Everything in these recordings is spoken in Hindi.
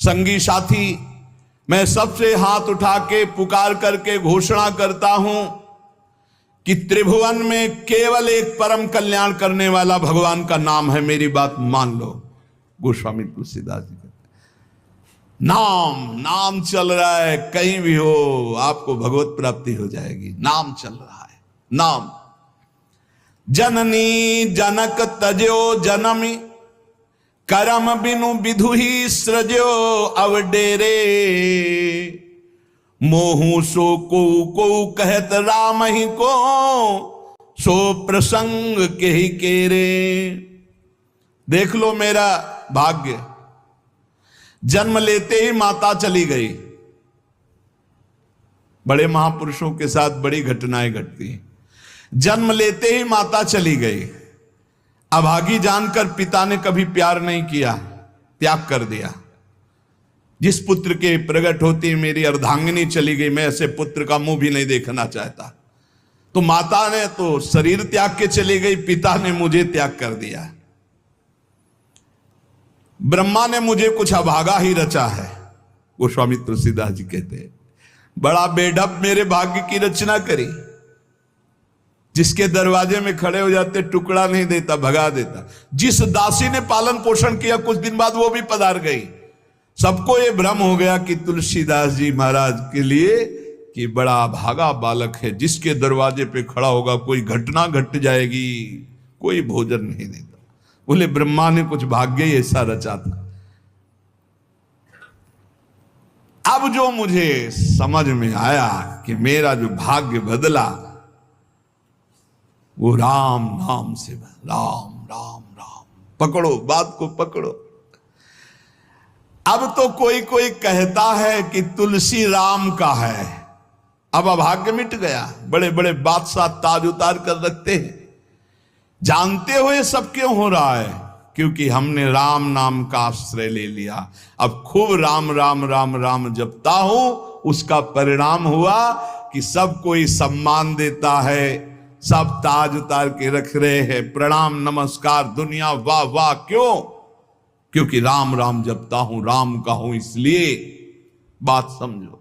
संगी साथी, मैं सबसे हाथ उठा के पुकार करके घोषणा करता हूं कि त्रिभुवन में केवल एक परम कल्याण करने वाला भगवान का नाम है। मेरी बात मान लो। गोस्वामी तुलसीदास जी कहते नाम नाम चल रहा है, कहीं भी हो आपको भगवत प्राप्ति हो जाएगी। नाम चल रहा है, नाम। जननी जनक तजो जनमी, करम बिनु विधु ही सृजो अवडेरे। मोहू सो को कहत राम ही को, सो प्रसंग के ही केरे। देख लो मेरा भाग्य, जन्म लेते ही माता चली गई। बड़े महापुरुषों के साथ बड़ी घटनाएं घटती हैं। जन्म लेते ही माता चली गई। अभागी जानकर पिता ने कभी प्यार नहीं किया, त्याग कर दिया। जिस पुत्र के प्रकट होती मेरी अर्धांगिनी चली गई, मैं ऐसे पुत्र का मुंह भी नहीं देखना चाहता। तो माता ने तो शरीर त्याग के चली गई, पिता ने मुझे त्याग कर दिया। ब्रह्मा ने मुझे कुछ अभागा ही रचा है। गोस्वामी तुलसीदास जी कहते हैं बड़ा बेढप मेरे भाग्य की रचना करी। जिसके दरवाजे में खड़े हो जाते टुकड़ा नहीं देता, भगा देता। जिस दासी ने पालन पोषण किया कुछ दिन बाद वो भी पधार गई। सबको ये भ्रम हो गया कि तुलसीदास जी महाराज के लिए कि बड़ा भागा बालक है, जिसके दरवाजे पे खड़ा होगा कोई घटना घट जाएगी, कोई भोजन नहीं देता। बोले ब्रह्मा ने कुछ भाग्य ही ऐसा रचा था। अब जो मुझे समझ में आया कि मेरा जो भाग्य बदला वो राम नाम से। राम राम राम, पकड़ो बात को, पकड़ो। अब तो कोई कोई कहता है कि तुलसी राम का है। अब अभाग्य मिट गया। बड़े बड़े बादशाह ताज उतार कर रखते हैं, जानते हुए सब क्यों हो रहा है? क्योंकि हमने राम नाम का आश्रय ले लिया। अब खूब राम राम राम राम जपता हूं, उसका परिणाम हुआ कि सब कोई सम्मान देता है, सब ताज उतार के रख रहे हैं, प्रणाम नमस्कार, दुनिया वाह वाह। क्यों? क्योंकि राम राम जपता हूं, राम का हूं, इसलिए। बात समझो।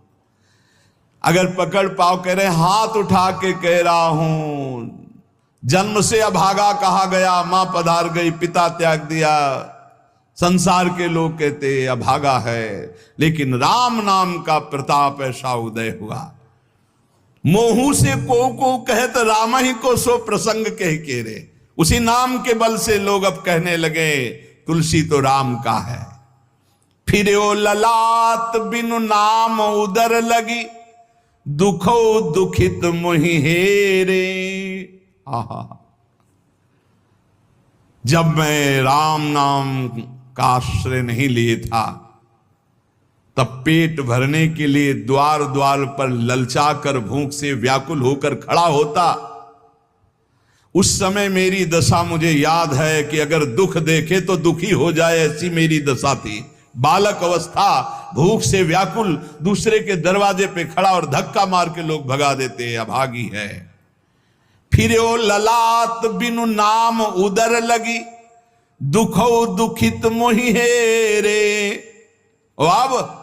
अगर पकड़ पाओ, कह रहे हाथ उठा के कह रहा हूं, जन्म से अभागा कहा गया, मां पधार गई, पिता त्याग दिया। संसार के लोग कहते अभागा है, लेकिन राम नाम का प्रताप ऐसा उदय हुआ। मोहू से को कहत राम ही को, सो प्रसंग कह के रे। उसी नाम के बल से लोग अब कहने लगे तुलसी तो राम का है। फिर ओ ललाट बिनु नाम उदर लगी, दुखो दुखित मोहि हेरे। आहा, जब मैं राम नाम का आश्रय नहीं लिए था, तब पेट भरने के लिए द्वार द्वार पर ललचा कर भूख से व्याकुल होकर खड़ा होता। उस समय मेरी दशा मुझे याद है कि अगर दुख देखे तो दुखी हो जाए, ऐसी मेरी दशा थी। बालक अवस्था, भूख से व्याकुल, दूसरे के दरवाजे पे खड़ा और धक्का मार के लोग भगा देते, अभागी है। फिर ओ ललाट बिनु नाम उदर लगी, दुखो दुखित मोहि हेरे। अब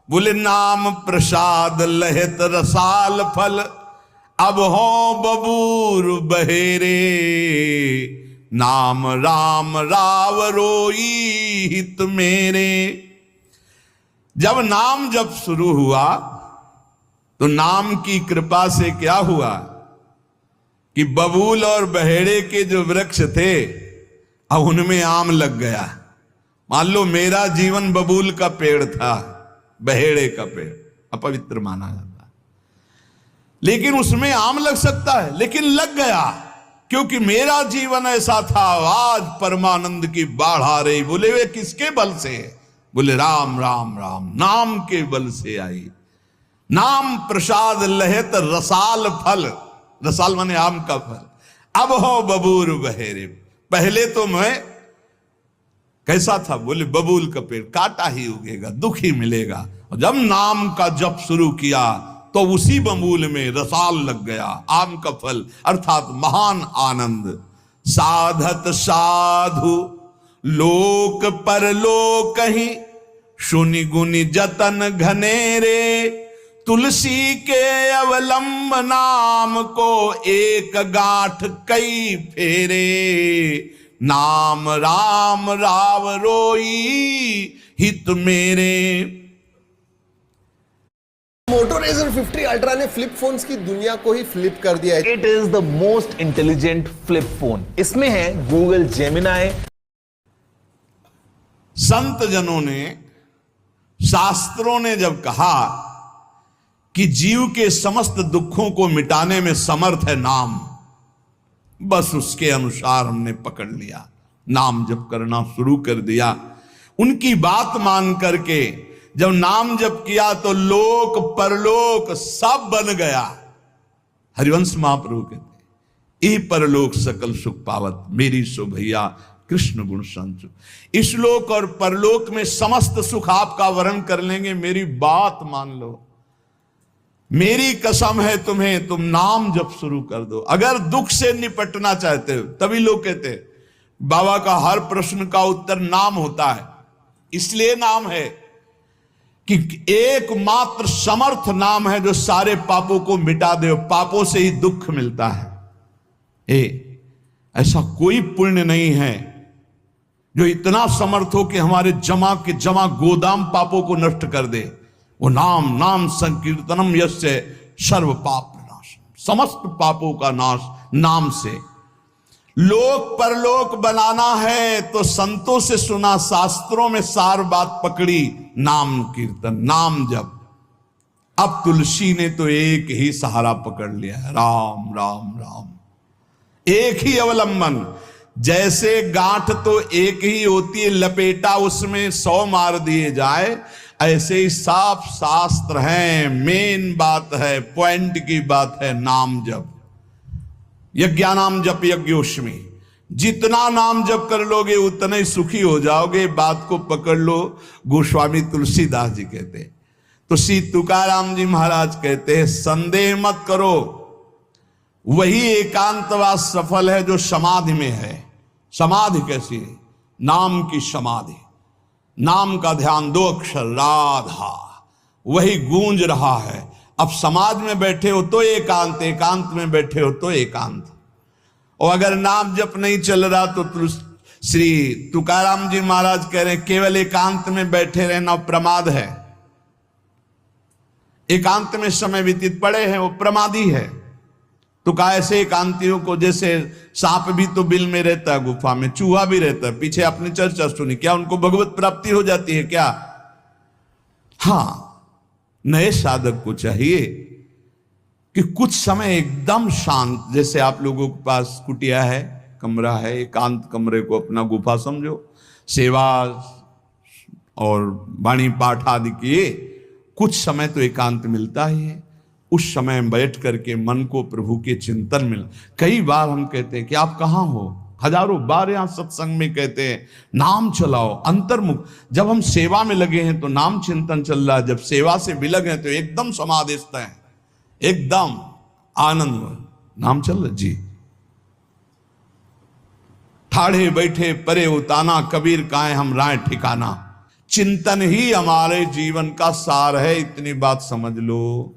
बोले नाम प्रसाद लहत रसाल फल, अब हो बबूर बहेरे। नाम राम राव रोई हित मेरे। जब नाम जब शुरू हुआ तो नाम की कृपा से क्या हुआ कि बबूल और बहेड़े के जो वृक्ष थे अब उनमें आम लग गया। मान लो मेरा जीवन बबूल का पेड़ था, बहेड़े का पेड़ अपवित्र माना जाता है, लेकिन उसमें आम लग सकता है, लेकिन लग गया क्योंकि मेरा जीवन ऐसा था। आज परमानंद की बाढ़ आ रही। बोले वे किसके बल से? बोले राम राम राम, नाम के बल से आई। नाम प्रसाद लहत रसाल फल, रसाल माने आम का फल। अब हो बबूर बहेरे। पहले तो मैं कैसा था? बोले बबूल का पेड़, काटा ही उगेगा, दुख ही मिलेगा। और जब नाम का जप शुरू किया तो उसी बबूल में रसाल लग गया, आम का फल, अर्थात महान आनंद। साधत साधु लोक परलोक ही, सुनि गुनि जतन घनेरे, तुलसी के अवलंब नाम को एक गांठ कई फेरे। नाम राम राव रोई हित मेरे। मोटो रेजर 50 अल्ट्रा ने फ्लिप फोन्स की दुनिया को ही फ्लिप कर दिया है। It is the most intelligent flip phone. इसमें है गूगल जेमिनाई। संत जनों ने, शास्त्रों ने जब कहा कि जीव के समस्त दुखों को मिटाने में समर्थ है नाम, बस उसके अनुसार हमने पकड़ लिया, नाम जप करना शुरू कर दिया। उनकी बात मान करके जब नाम जप किया तो लोक परलोक सब बन गया। हरिवंश महाप्रभु कहते ई परलोक सकल सुख पावत, मेरी सो भैया कृष्ण गुण संचु। इस लोक और परलोक में समस्त सुख आपका वर्ण कर लेंगे, मेरी बात मान लो, मेरी कसम है तुम्हें, तुम नाम जप शुरू कर दो। अगर दुख से निपटना चाहते हो, तभी लोग कहते हैं बाबा का हर प्रश्न का उत्तर नाम होता है। इसलिए नाम है कि एकमात्र समर्थ नाम है जो सारे पापों को मिटा दे। पापों से ही दुख मिलता है। ऐसा कोई पुण्य नहीं है जो इतना समर्थ हो कि हमारे जमा के जमा गोदाम पापों को नष्ट कर दे। वो नाम, नाम संकीर्तनम यस्य सर्व पाप नाश, समस्त पापों का नाश नाम से। लोक परलोक बनाना है तो संतों से सुना, शास्त्रों में सार बात पकड़ी, नाम कीर्तन, नाम जप। अब तुलसी ने तो एक ही सहारा पकड़ लिया है, राम राम राम, एक ही अवलंबन। जैसे गांठ तो एक ही होती है, लपेटा उसमें 100 मार दिए जाए, ऐसे ही साफ शास्त्र है, मेन बात है, पॉइंट की बात है, नाम जप। यज्ञानाम जप यज्ञोष्मी, जितना नाम जप कर लोगे उतने ही सुखी हो जाओगे। बात को पकड़ लो। गोस्वामी तुलसीदास जी कहते, तो श्री तुकाराम जी महाराज कहते हैं, संदेह मत करो, वही एकांतवास सफल है जो समाधि में है। समाधि कैसी है? नाम की समाधि, नाम का ध्यान, 2 अक्षर राधा, वही गूंज रहा है। अब समाज में बैठे हो तो एकांत, एकांत में बैठे हो तो एकांत। और अगर नाम जप नहीं चल रहा तो श्री तुकाराम जी महाराज कह रहे हैं केवल एकांत में बैठे रहना प्रमाद है। एकांत में समय व्यतीत पड़े हैं वो प्रमादी है। तो कैसे एकांतियों को, जैसे सांप भी तो बिल में रहता है, गुफा में चूहा भी रहता है। पीछे आपने चर्चा सुनी, क्या उनको भगवत प्राप्ति हो जाती है क्या? हाँ, नए साधक को चाहिए कि कुछ समय एकदम शांत, जैसे आप लोगों के पास कुटिया है, कमरा है, एकांत कमरे को अपना गुफा समझो, सेवा और वाणी पाठ आदि किए, कुछ समय तो एकांत मिलता ही है। उस समय बैठ करके मन को प्रभु के चिंतन में, कई बार हम कहते हैं कि आप कहाँ हो, हजारों बार यहां सत्संग में कहते हैं नाम चलाओ, अंतर्मुख। जब हम सेवा में लगे हैं तो नाम चिंतन चल रहा है, जब सेवा से विलग हैं तो एकदम समाधिस्थ हैं, एकदम आनंद, नाम चल रहा जी। ठाढ़े बैठे परे उताना, कबीर काहे हम राय ठिकाना। चिंतन ही हमारे जीवन का सार है, इतनी बात समझ लो।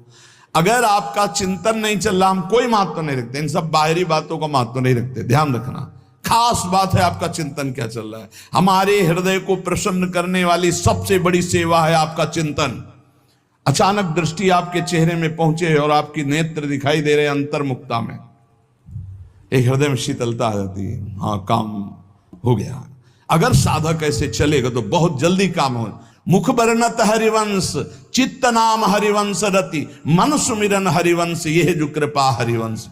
अगर आपका चिंतन नहीं चल रहा, हम कोई महत्व नहीं रखते, इन सब बाहरी बातों का महत्व नहीं रखते, ध्यान रखना। खास बात है आपका चिंतन क्या चल रहा है। हमारे हृदय को प्रसन्न करने वाली सबसे बड़ी सेवा है आपका चिंतन। अचानक दृष्टि आपके चेहरे में पहुंचे और आपकी नेत्र दिखाई दे रहे अंतर्मुखता में, एक हृदय में शीतलता आ जाती है, हाँ काम हो गया। अगर साधक ऐसे चलेगा तो बहुत जल्दी काम हो। मुख बरनत हरिवंश, चित्त नाम हरिवंश रति, मन सुमिरन हरिवंश, यह जो कृपा हरिवंश।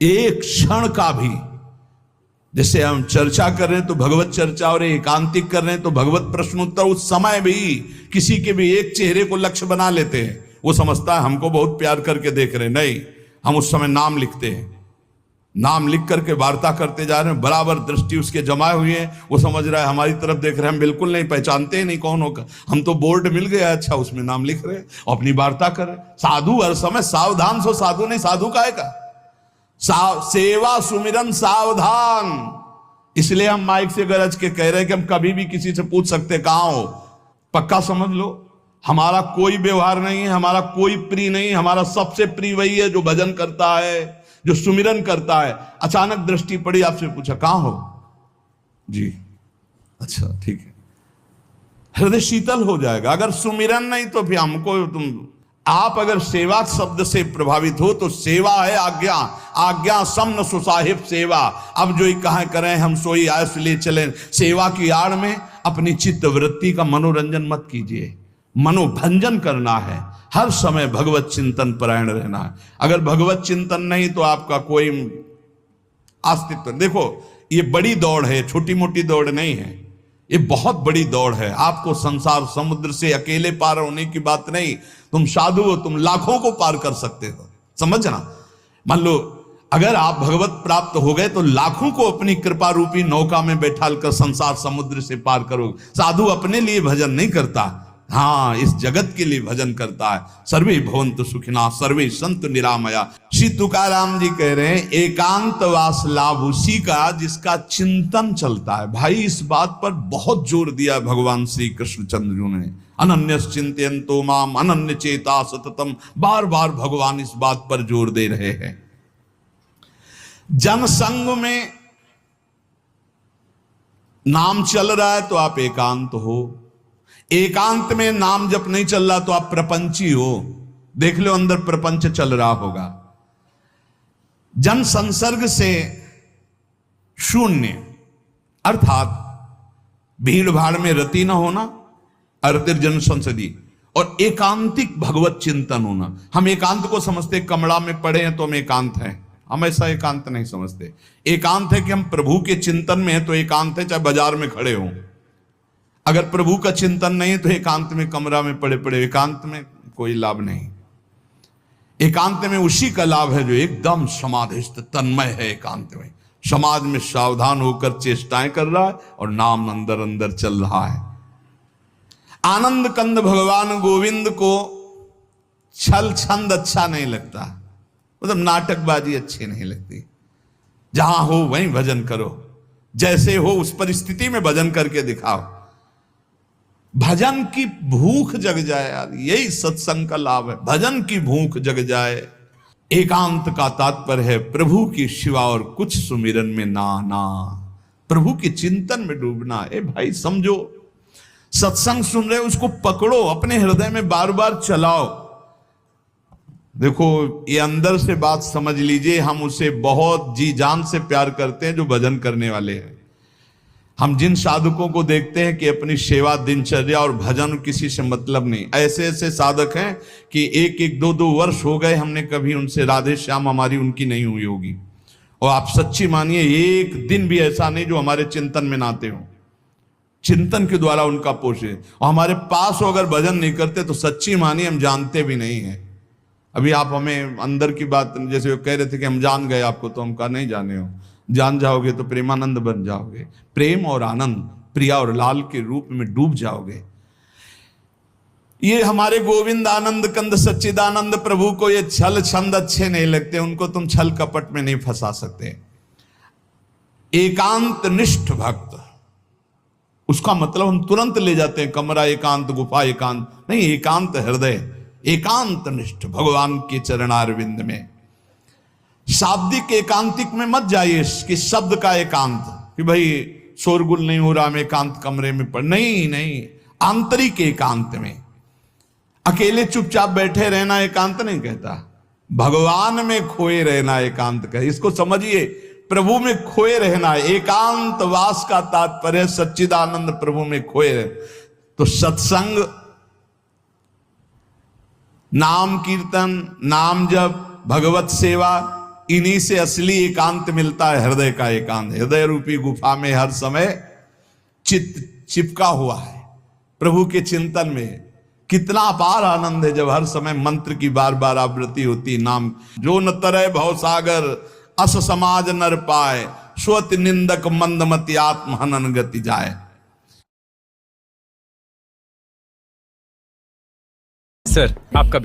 एक क्षण का भी, जैसे हम चर्चा कर रहे हैं तो भगवत चर्चा, और एकांतिक कर रहे हैं तो भगवत प्रश्नोत्तर, उस समय भी किसी के भी एक चेहरे को लक्ष्य बना लेते हैं। वो समझता है हमको बहुत प्यार करके देख रहे हैं, नहीं, हम उस समय नाम लिखते हैं, नाम लिख करके वार्ता करते जा रहे हैं, बराबर दृष्टि उसके जमाए हुए हैं। वो समझ रहा है हमारी तरफ देख रहे हैं, हम बिल्कुल नहीं पहचानते ही नहीं कौन होगा, हम तो बोर्ड मिल गया, अच्छा उसमें नाम लिख रहे हैं, अपनी वार्ता कर रहे हैं। साधु हर समय सावधान सो, साधु नहीं, साधु काहे का? सेवा सुमिरन सावधान। इसलिए हम माइक से गरज के कह रहे हैं कि हम कभी भी किसी से पूछ सकते कहां हो, पक्का समझ लो, हमारा कोई व्यवहार नहीं है, हमारा कोई प्रिय नहीं, हमारा सबसे प्रिय वही है जो भजन करता है, जो सुमिरन करता है। अचानक दृष्टि पड़ी, आपसे पूछा कहां हो जी, अच्छा ठीक है, हृदय शीतल हो जाएगा। अगर सुमिरन नहीं तो फिर हमको आप अगर सेवा शब्द से प्रभावित हो तो सेवा है आज्ञा, आज्ञा समन सुसाहिब सेवा। अब जो ही कहा करें हम सोई आयस ले चलें। सेवा की आड़ में अपनी चित्त वृत्ति का मनोरंजन मत कीजिए, मनोभंजन करना है, हर समय भगवत चिंतन परायण रहना है। अगर भगवत चिंतन नहीं तो आपका कोई अस्तित्व, देखो ये बड़ी दौड़ है, छोटी मोटी दौड़ नहीं है, ये बहुत बड़ी दौड़ है। आपको संसार समुद्र से अकेले पार होने की बात नहीं, तुम साधु हो, तुम लाखों को पार कर सकते हो, समझना। मान लो अगर आप भगवत प्राप्त हो गए तो लाखों को अपनी कृपा रूपी नौका में बैठाल कर संसार समुद्र से पार करोगे। साधु अपने लिए भजन नहीं करता, हाँ इस जगत के लिए भजन करता है। सर्वे भवन्तु सुखिनः सर्वे सन्तु निरामया। श्री तुकाराम जी कह रहे हैं एकांतवास लाभ उसी का जिसका चिंतन चलता है। भाई इस बात पर बहुत जोर दिया भगवान श्री कृष्णचंद्र जी ने, अनन्य चिंतयन्तो माम अनन्य चेता सततम। बार बार भगवान इस बात पर जोर दे रहे हैं। जनसंग में नाम चल रहा है तो आप एकांत हो, एकांत में नाम जब नहीं चल रहा तो आप प्रपंची हो। देख लो अंदर प्रपंच चल रहा होगा। जन संसर्ग से शून्य अर्थात भीड़ भाड़ में रति न होना, अर्तिर जन संसदी, और एकांतिक भगवत चिंतन होना। हम एकांत को समझते कमरा में पड़े हैं तो हम एकांत हैं, हम ऐसा एकांत नहीं समझते। एकांत है कि हम प्रभु के चिंतन में हैं तो एकांत है, चाहे बाजार में खड़े हों। अगर प्रभु का चिंतन नहीं तो एकांत में कमरा में पड़े पड़े एकांत में कोई लाभ नहीं। एकांत में उसी का लाभ है जो एकदम समाधिस्थ तन्मय है। एकांत में समाज में सावधान होकर चेष्टाएं कर रहा है और नाम अंदर अंदर चल रहा है। आनंद कंद भगवान गोविंद को छल छंद अच्छा नहीं लगता, मतलब नाटकबाजी अच्छी नहीं लगती। जहां हो वहीं भजन करो, जैसे हो उस परिस्थिति में भजन करके दिखाओ। भजन की भूख जग जाए यार, यही सत्संग का लाभ है। भजन की भूख जग जाए। एकांत का तात्पर्य है प्रभु की शिवा और कुछ सुमिरन में ना ना, प्रभु के चिंतन में डूबना। ए भाई समझो, सत्संग सुन रहे उसको पकड़ो, अपने हृदय में बार बार चलाओ। देखो ये अंदर से बात समझ लीजिए, हम उसे बहुत जी जान से प्यार करते हैं जो भजन करने वाले हैं। हम जिन साधकों को देखते हैं कि अपनी सेवा दिनचर्या और भजन किसी से मतलब नहीं, ऐसे ऐसे साधक हैं कि एक एक दो दो वर्ष हो गए हमने कभी उनसे राधे श्याम हमारी उनकी नहीं हुई होगी। और आप सच्ची मानिए एक दिन भी ऐसा नहीं जो हमारे चिंतन में ना आते हो, चिंतन के द्वारा उनका पोषे। और हमारे पास हो अगर भजन नहीं करते तो सच्ची मानिए हम जानते भी नहीं हैं। अभी आप हमें अंदर की बात, जैसे वो कह रहे थे कि हम जान गए आपको, तो हम कहा नहीं जाने हो, जान जाओगे तो प्रेमानंद बन जाओगे, प्रेम और आनंद प्रिया और लाल के रूप में डूब जाओगे। ये हमारे गोविंद आनंद कंद सच्चिदानंद प्रभु को ये छल छंद अच्छे नहीं लगते, उनको तुम छल कपट में नहीं फंसा सकते। एकांत निष्ठ भक्त, उसका मतलब हम तुरंत ले जाते हैं कमरा एकांत, गुफा एकांत नहीं, एकांत हृदय, एकांत निष्ठ भगवान के चरणारविंद में। शाब्दिक एकांतिक में मत जाइए कि शब्द का एकांत, कि भाई शोरगुल नहीं हो रहा, मैं एकांत कमरे में पढ़, नहीं नहीं, आंतरिक एकांत में। अकेले चुपचाप बैठे रहना एकांत नहीं कहता, भगवान में खोए रहना एकांत कहता। इसको समझिए, प्रभु में खोए रहना। एकांत वास का तात्पर्य सच्चिदानंद प्रभु में खोए रहे। तो सत्संग, नाम कीर्तन, नाम जप, भगवत सेवा, इन्हीं से असली एकांत मिलता है, हृदय का एकांत। हृदय रूपी गुफा में हर समय चित्त चिपका हुआ है प्रभु के चिंतन में। कितना अपार आनंद है जब हर समय मंत्र की बार बार आवृत्ति होती। नाम जो न तरय भव सागर अस समाज नर पाए, स्वत निंदक मंदमति आत्म हनन गति जाए। सर आपका